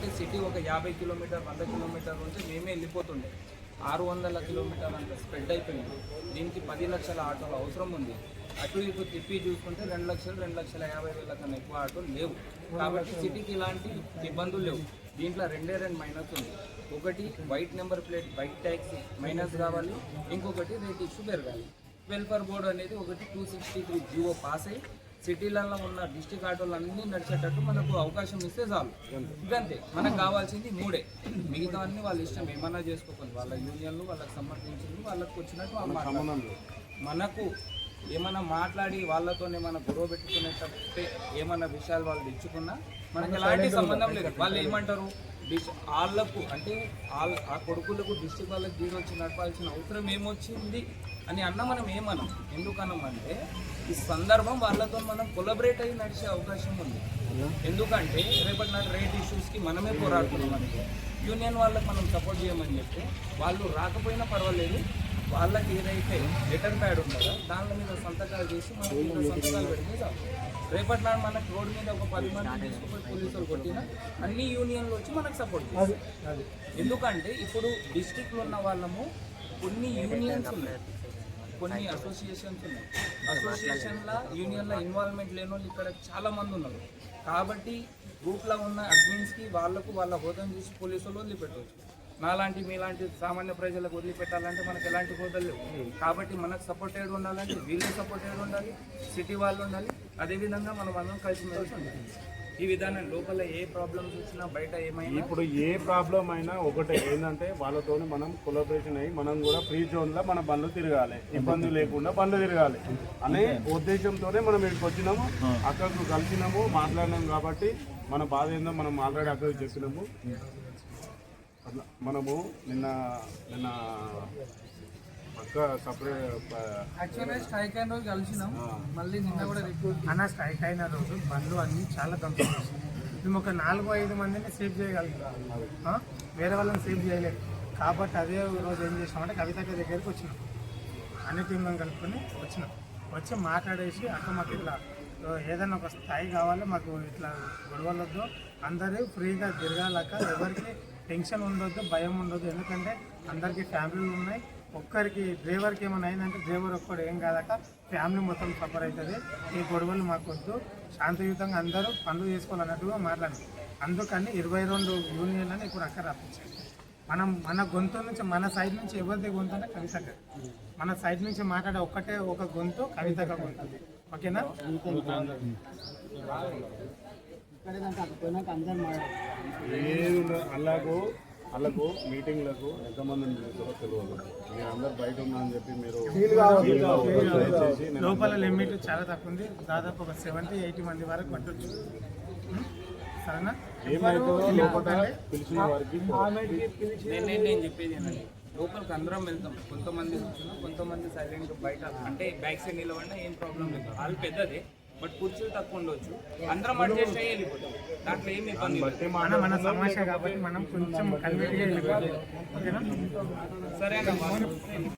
అంటే సిటీ ఒక 50 kilometre 100 kilometre ఉంటే మేమే వెళ్ళిపోతుండే. 600 కిలోమీటర్ అంత స్ప్రెడ్ అయిపోయింది. దీనికి 10 లక్షల ఆటోలు అవసరం ఉంది. అటు ఇటు తిప్పి చూసుకుంటే 2 లక్షలు 2,50,000 కన్నా ఎక్కువ ఆటోలు లేవు. కాబట్టి సిటీకి ఇలాంటి ఇబ్బందులు లేవు. దీంట్లో రెండు మైనస్ ఉంది. ఒకటి white number plate bike tax minus కావాలి, ఇంకొకటి రేట్ ఇష్యూ పెరగాలి. వెల్ఫేర్ బోర్డు అనేది ఒకటి 263 జీవో పాస్ అయ్యి సిటీలలో ఉన్న డిస్టిక్ ఆటోలు అన్నీ నడిచేటట్టు మనకు అవకాశం ఇస్తే చాలు. ఇదంతే మనకు కావాల్సింది మూడే. మిగతా అన్ని వాళ్ళ ఇష్టం ఏమన్నా చేసుకోకండి. వాళ్ళ యూనియన్లు వాళ్ళకి సమర్థించింది వాళ్ళకి వచ్చినట్టు మనకు ఏమన్నా మాట్లాడి వాళ్ళతోనే మన గొడవ పెట్టుకునేటట్టే ఏమన్నా విషయాలు వాళ్ళు తెచ్చుకున్నా మనకి ఎలాంటి సంబంధం లేదు. వాళ్ళు ఏమంటారు, వాళ్ళకు అంటే ఆ కొడుకులకు డిస్టిక్ వాళ్ళకి దీని వచ్చి నడపాల్సిన అవసరం ఏమొచ్చింది అని అన్న మనం ఏమనం. ఎందుకన్నామంటే ఈ సందర్భం వాళ్ళతో మనం కొలబరేట్ అయ్యి నడిచే అవకాశం ఉంది. ఎందుకంటే రేపటి నాటి రేట్ ఇష్యూస్కి మనమే పోరాడుతున్నాం అనుకో, యూనియన్ వాళ్ళకి మనం సపోర్ట్ చేయమని చెప్తే వాళ్ళు రాకపోయినా పర్వాలేదు, వాళ్ళకి ఏదైతే రిటర్న్ ప్యాడ్ ఉంటుందో దాని మీద సంతకాలు చేసి మనకి సంతకాలు పెడితే చాలు. రేపటి నాడు మనకు రోడ్డు మీద ఒక 10 మంది తీసుకుపోయి పోలీసులు కొట్టినా అన్ని యూనియన్లు వచ్చి మనకు సపోర్ట్ చేస్తారు. ఎందుకంటే ఇప్పుడు డిస్ట్రిక్ట్లో ఉన్న వాళ్ళము కొన్ని యూనియన్స్ ఉన్నాయి, కొన్ని అసోసియేషన్స్ ఉన్నాయి. అసోసియేషన్లో యూనియన్లో ఇన్వాల్వ్మెంట్ లేని వాళ్ళు ఇక్కడ చాలామంది ఉన్నారు. కాబట్టి గ్రూప్లో ఉన్న అడ్మిన్స్కి వాళ్ళకు వాళ్ళ హోదాను చూసి పోలీసులు వదిలిపెట్టవచ్చు. నాలాంటి మీలాంటి సామాన్య ప్రజలకు వదిలిపెట్టాలంటే మనకు ఎలాంటి హోదాలు లేవు. కాబట్టి మనకు సపోర్టెడ్ ఉండాలంటే వీళ్ళు సపోర్టెడ్ ఉండాలి, సిటీ వాళ్ళు ఉండాలి. అదేవిధంగా మనం అందరం కలిసిమెలిసి ఉండాలి. ఈ విధానం లోపల ఏ ప్రాబ్లమ్స్ వచ్చినా బయట ఏమైనా ఇప్పుడు ఏ ప్రాబ్లం అయినా ఒకటే ఏంటంటే వాళ్ళతో మనం కొలాబరేషన్ అయ్యి మనం కూడా ఫ్రీ జోన్లో మన బండ్లు తిరగాలి, ఇబ్బంది లేకుండా బండ్లు తిరగాలి అనే ఉద్దేశంతోనే మనం ఇక్కడికి వచ్చినాము, అక్కడికి కలిసినాము, మాట్లాడినాము. కాబట్టి మన బాధ ఏందో మనం ఆల్రెడీ అక్కడికి చెప్పినాము. అట్లా మనము నిన్న పక్క సపరేట్ యాక్చువల్గా స్ట్రైక్ అయిన రోజు కలిసినాం. మళ్ళీ నిన్న కూడా అన్న స్ట్రైక్ అయిన రోజు బండ్లు అన్నీ చాలా దంపం చేసినాం. మేము ఒక 4-5 మందిని సేవ్ చేయగలుగుతాం, వేరే వాళ్ళని సేవ్ చేయలేదు. కాబట్టి అదే రోజు ఏం చేసినామంటే కవితక్క దగ్గరికి వచ్చినాం, అన్ని టీంలను కలుపుకొని వచ్చినాం. వచ్చి మాట్లాడేసి అక్క మాకు ఇట్లా ఏదైనా ఒక స్థాయి కావాలి, మాకు ఇట్లా గొడవలు వద్దు, అందరూ ఫ్రీగా తిరగాలక్క, ఎవరికి టెన్షన్ ఉండొద్దు, భయం ఉండొద్దు. ఎందుకంటే అందరికీ ఫ్యామిలీలు ఉన్నాయి. ఒక్కరికి డ్రైవర్కి ఏమైనా అయిందంటే డ్రైవర్ ఒక్కడు ఏం కాదాక ఫ్యామిలీ మొత్తం సఫర్ అవుతుంది. ఈ గొడవలు మాకు వద్దు, శాంతియుతంగా అందరూ పనులు చేసుకోవాలన్నట్టుగా మాట్లాడారు. అందుకని 22 యూనియన్లని ఇప్పుడు అక్కడ రప్పించారు. మన గొంతు నుంచి మన సైడ్ నుంచి ఎవరిది గొంతు అంటే కవితక్క, మన సైడ్ నుంచి మాట్లాడే ఒక్కటే ఒక గొంతు కవితక్క గొంతు. ఓకేనా? అలాగూ మీటింగ్లకు ఎంతమంది తెలియదు. మీరు అందరు బయట ఉన్నారని చెప్పి మీరు లోపల లిమిట్ చాలా తక్కువ ఉంది. దాదాపు ఒక 70-80 మంది వరకు పట్టొచ్చు. సరేనా? పిలిచిన వారికి నేను చెప్పేది ఏంటంటే లోపలికి అందరం వెళ్తాం. కొంతమంది కూర్చున్నాం, కొంతమంది సైలెంట్ బయట అంటే బ్యాక్ సైడ్ నిలబడినా ఏం ప్రాబ్లం లేదు. వాళ్ళు పెద్దదే బట్ కుర్చీలు తక్కువ ఉండవచ్చు. అందరం అడ్జస్ట్ అయ్యి వెళ్ళిపోతాం, దాంట్లో ఏమి ఇబ్బంది. మన సమస్య కాబట్టి మనం కొంచెం కన్వీనియంట్గా వెళ్ళిపోతాం. ఓకేనా? సరే అన్న.